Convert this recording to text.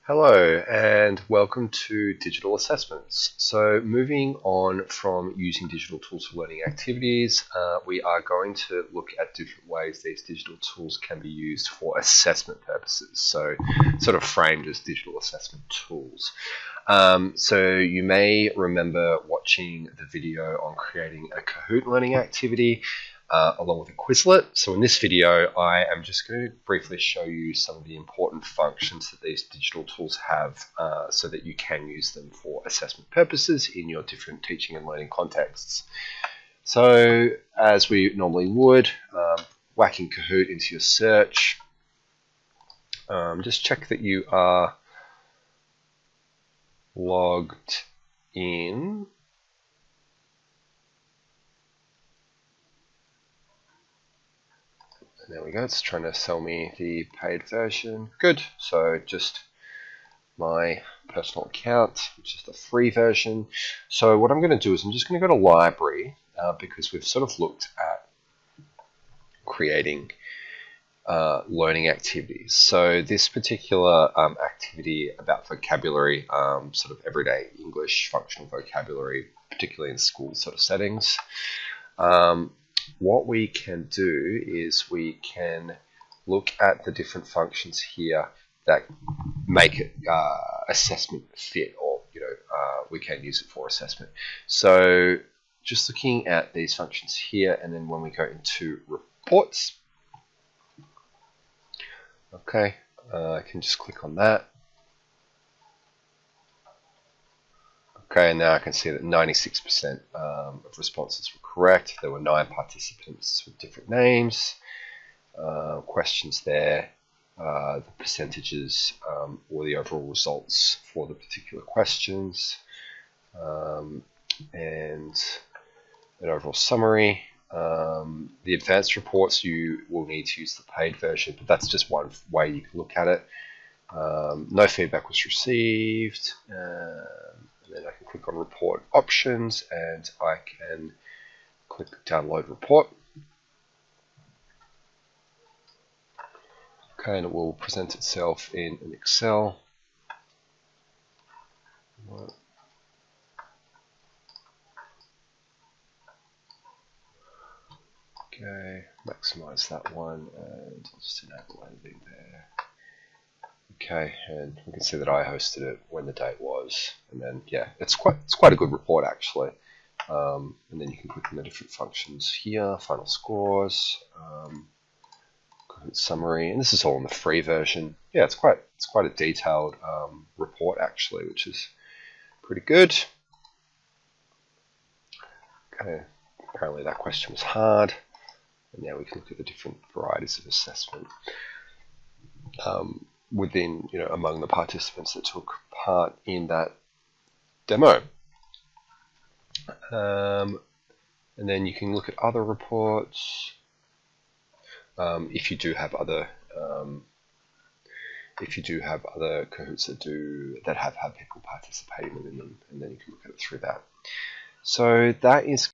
Hello and welcome to digital assessments. So moving on from using digital tools for learning activities, we are going to look at different ways these digital tools can be used for assessment purposes. So sort of framed as digital assessment tools. So you may remember watching the video on creating a Kahoot learning activity along with a Quizlet. So in this video, I am just going to briefly show you some of the important functions that these digital tools have so that you can use them for assessment purposes in your different teaching and learning contexts. So as we normally would, whacking Kahoot into your search, just check that you are logged in. There we go, it's trying to sell me the paid version. Good, so just my personal account, which is the free version. So what I'm going to do is I'm just going to go to library because we've sort of looked at creating learning activities. So this particular activity about vocabulary, sort of everyday English functional vocabulary, particularly in school sort of settings. What we can do is we can look at the different functions here that make it assessment fit, or we can use it for assessment. So just looking at these functions here, and then when we go into reports, okay, I can just click on that. Okay, and now I can see that 96% of responses were correct. There were 9 participants with different names. Questions there, the percentages or the overall results for the particular questions, and an overall summary. The advanced reports, you will need to use the paid version, but that's just one way you can look at it. No feedback was received. And then I can click on report options and I can click download report. Okay, and it will present itself in an Excel. Okay, maximize that one and I'll just enable editing there. Okay, and we can see that I hosted it, when the date was, and then yeah, it's quite a good report actually. And then you can click on the different functions here, final scores, summary, and this is all in the free version. Yeah, it's quite a detailed report actually, which is pretty good. Okay, apparently that question was hard, and now we can look at the different varieties of assessment. Within, among the participants that took part in that demo. And then you can look at other reports. If you do have other Kahoots that have had people participating within them, and then you can look at it through that. So that is